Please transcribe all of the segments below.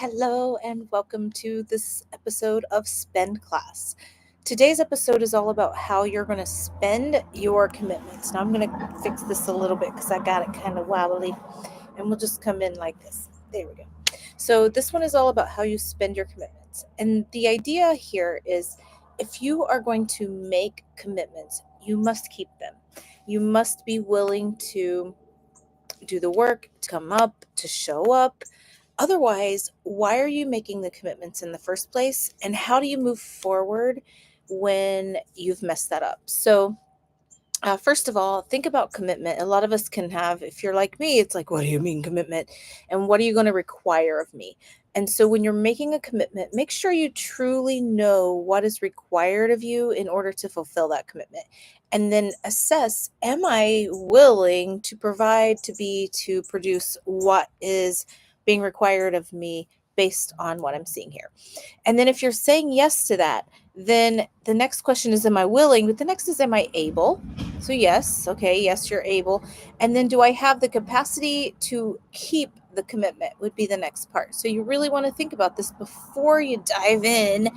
Hello and welcome to this episode of SpendClass. Today's episode is all about how you're going to spend your commitments. Now I'm going to fix this a little bit because I got it kind of wobbly, and we'll just come in like this. There we go. So this one is all about how you spend your commitments. And the idea here is if you are going to make commitments, you must keep them. You must be willing to do the work, to come up, to show up. Otherwise, why are you making the commitments in the first place? And how do you move forward when you've messed that up? So, first of all, think about commitment. A lot of us can have, if you're like me, it's like, what do you mean commitment? And what are you going to require of me? And so, when you're making a commitment, make sure you truly know what is required of you in order to fulfill that commitment. And then assess, am I willing to provide, to produce what is being required of me based on what I'm seeing here? And then if you're saying yes to that, then the next question is, am I willing? But the next is, am I able? So yes, okay, yes, you're able. And then do I have the capacity to keep the commitment would be the next part. So you really want to think about this before you dive in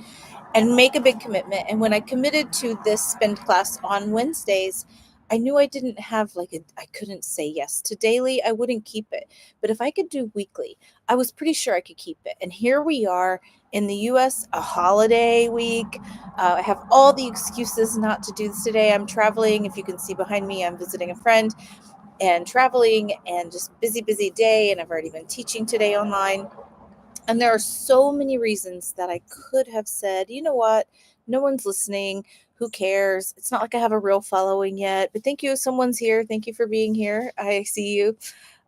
and make a big commitment. And when I committed to this spend class on Wednesdays, I knew I didn't have I couldn't say yes to daily. I wouldn't keep it. But if I could do weekly, I was pretty sure I could keep it. And here we are in the US, a holiday week. I have all the excuses not to do this today. I'm traveling. If you can see behind me, I'm visiting a friend and traveling and just busy day. And I've already been teaching today online. And there are so many reasons that I could have said, you know what? No one's listening. Who cares? It's not like I have a real following yet, but thank you. Someone's here. Thank you for being here. I see you.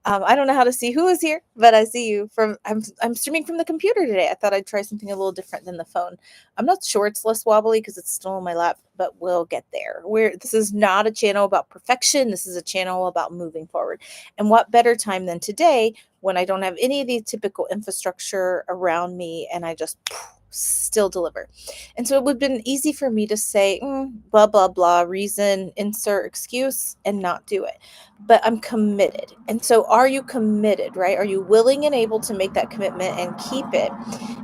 I don't know how to see who is here, but I see you I'm streaming from the computer today. I thought I'd try something a little different than the phone. I'm not sure it's less wobbly because it's still on my lap, but we'll get there. This is not a channel about perfection. This is a channel about moving forward. And what better time than today when I don't have any of the typical infrastructure around me and I just still deliver. And so it would have been easy for me to say, blah, blah, blah, reason, insert excuse, and not do it. But I'm committed. And so are you committed, right? Are you willing and able to make that commitment and keep it?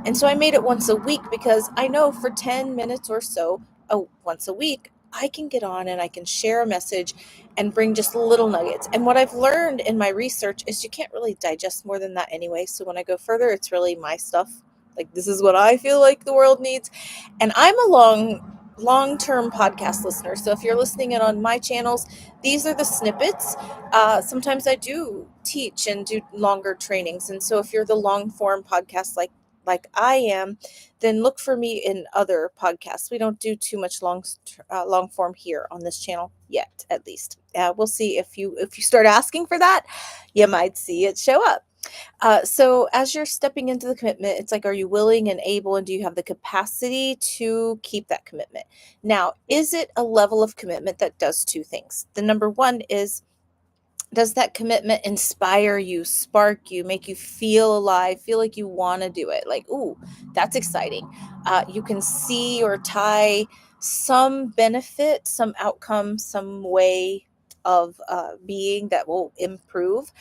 And so I made it once a week because I know for 10 minutes or so, once a week, I can get on and I can share a message and bring just little nuggets. And what I've learned in my research is you can't really digest more than that anyway. So when I go further, it's really my stuff. Like, this is what I feel like the world needs. And I'm a long-term podcast listener. So if you're listening in on my channels, these are the snippets. Sometimes I do teach and do longer trainings. And so if you're the long form podcast like I am, then look for me in other podcasts. We don't do too much long form here on this channel yet, at least. We'll see if you start asking for that, you might see it show up. So as you're stepping into the commitment, it's like, are you willing and able, and do you have the capacity to keep that commitment? Now, is it a level of commitment that does two things? The number one is, does that commitment inspire you, spark you, make you feel alive, feel like you want to do it? Like, ooh, that's exciting. You can see or tie some benefit, some outcome, some way of being that will improve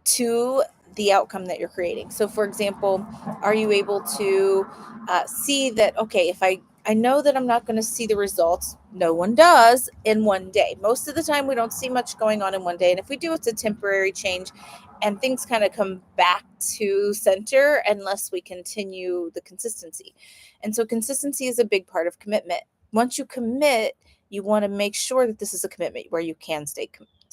to the outcome that you're creating. So for example, are you able to see that, okay, if I know that I'm not going to see the results, no one does, in one day. Most of the time we don't see much going on in one day. And if we do, it's a temporary change and things kind of come back to center unless we continue the consistency. And so consistency is a big part of commitment. Once you commit, you want to make sure that this is a commitment where you can stay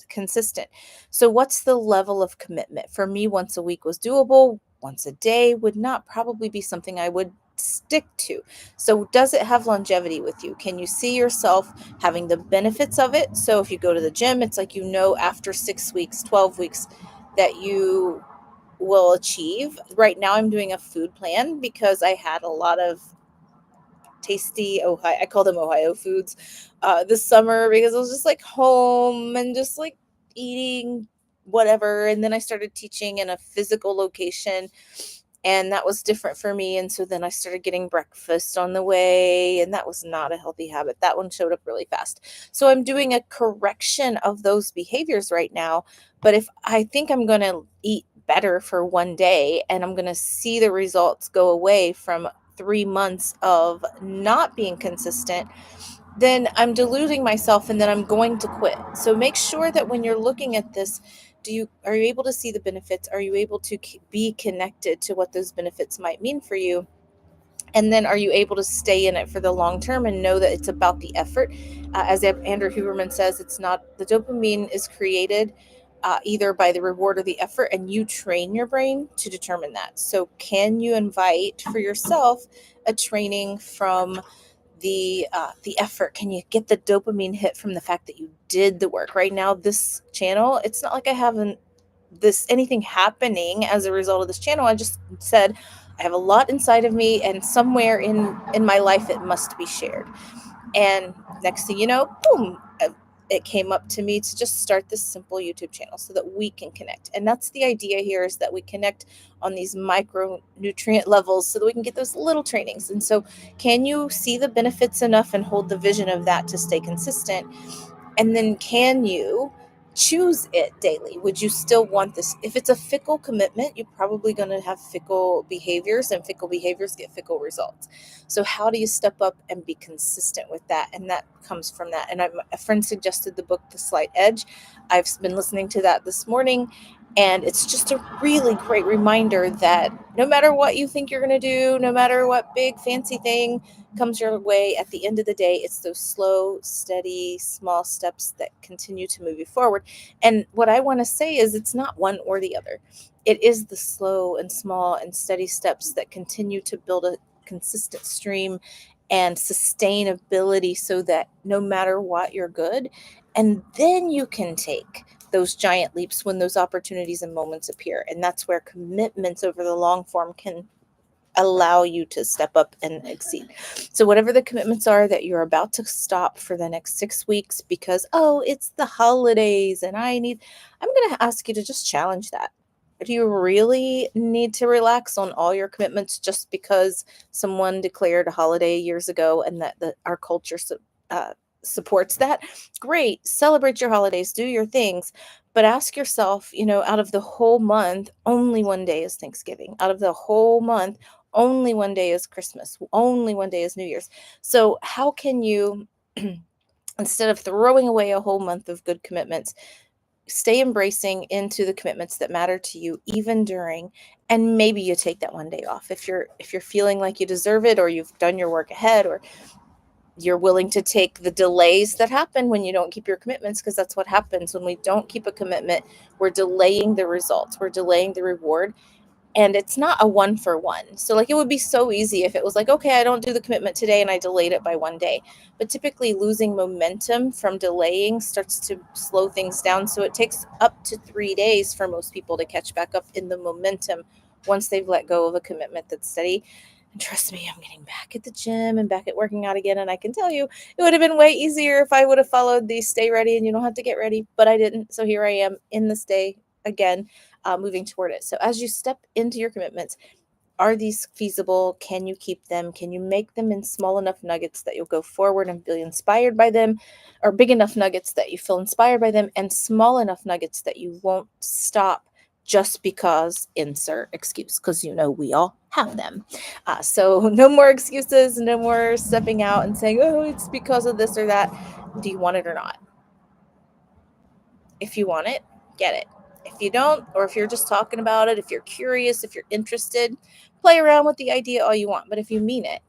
consistent. So what's the level of commitment? For me, once a week was doable. Once a day would not probably be something I would stick to. So does it have longevity with you? Can you see yourself having the benefits of it? So if you go to the gym, it's like, after 6 weeks, 12 weeks that you will achieve. Right now I'm doing a food plan because I had a lot of tasty Ohio, I call them Ohio foods, this summer because I was just like home and just like eating whatever. And then I started teaching in a physical location and that was different for me. And so then I started getting breakfast on the way, and that was not a healthy habit. That one showed up really fast. So I'm doing a correction of those behaviors right now. But if I think I'm going to eat better for one day and I'm going to see the results go away from 3 months of not being consistent, then I'm deluding myself and then I'm going to quit. So make sure that when you're looking at this, are you able to see the benefits? Are you able to be connected to what those benefits might mean for you? And then are you able to stay in it for the long term and know that it's about the effort? As Andrew Huberman says, it's not, the dopamine is created either by the reward or the effort, and you train your brain to determine that. So can you invite for yourself a training from the effort? Can you get the dopamine hit from the fact that you did the work? Right now, this channel, it's not like I haven't this anything happening as a result of this channel. I just said I have a lot inside of me, and somewhere in my life it must be shared. And next thing you know, boom, it came up to me to just start this simple YouTube channel so that we can connect. And that's the idea here, is that we connect on these micronutrient levels so that we can get those little trainings. And so can you see the benefits enough and hold the vision of that to stay consistent? And then can you choose it daily? Would you still want this? If it's a fickle commitment, you're probably going to have fickle behaviors, and fickle behaviors get fickle results. So how do you step up and be consistent with that? And that comes from that. And a friend suggested the book, The Slight Edge. I've been listening to that this morning. And it's just a really great reminder that no matter what you think you're going to do, no matter what big fancy thing comes your way, at the end of the day, it's those slow, steady, small steps that continue to move you forward. And what I want to say is it's not one or the other. It is the slow and small and steady steps that continue to build a consistent stream and sustainability so that no matter what, you're good. And then you can take those giant leaps when those opportunities and moments appear. And that's where commitments over the long form can allow you to step up and exceed. So whatever the commitments are that you're about to stop for the next 6 weeks because, oh, it's the holidays and I'm going to ask you to just challenge that. Do you really need to relax on all your commitments just because someone declared a holiday years ago and that our culture supports that? Great. Celebrate your holidays, do your things, but ask yourself, out of the whole month, only one day is Thanksgiving. Out of the whole month, only one day is Christmas. Only one day is New Year's. So how can you, instead of throwing away a whole month of good commitments, stay embracing into the commitments that matter to you, even during, and maybe you take that one day off if you're feeling like you deserve it, or you've done your work ahead, or you're willing to take the delays that happen when you don't keep your commitments, because that's what happens when we don't keep a commitment. We're delaying the results, we're delaying the reward, and it's not a 1-for-1. So like, it would be so easy if it was like, okay, I don't do the commitment today and I delayed it by one day. But typically losing momentum from delaying starts to slow things down. So it takes up to 3 days for most people to catch back up in the momentum once they've let go of a commitment that's steady. And trust me, I'm getting back at the gym and back at working out again. And I can tell you, it would have been way easier if I would have followed the stay ready and you don't have to get ready, but I didn't. So here I am in the stay again, moving toward it. So as you step into your commitments, are these feasible? Can you keep them? Can you make them in small enough nuggets that you'll go forward and feel inspired by them, or big enough nuggets that you feel inspired by them, and small enough nuggets that you won't stop just because insert excuse, because we all have them. So no more excuses, no more stepping out and saying, oh, it's because of this or that. Do you want it or not? If you want it, get it. If you don't, or if you're just talking about it, if you're curious, if you're interested, play around with the idea all you want. But if you mean it,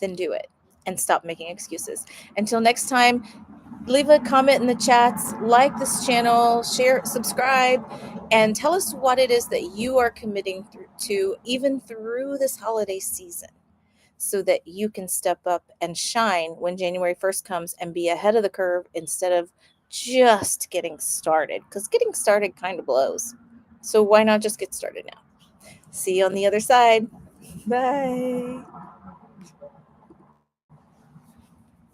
then do it and stop making excuses. Until next time, leave a comment in the chats, like this channel, share, subscribe, and tell us what it is that you are committing to even through this holiday season, so that you can step up and shine when January 1st comes and be ahead of the curve instead of just getting started, because getting started kind of blows. So why not just get started now? See you on the other side. Bye.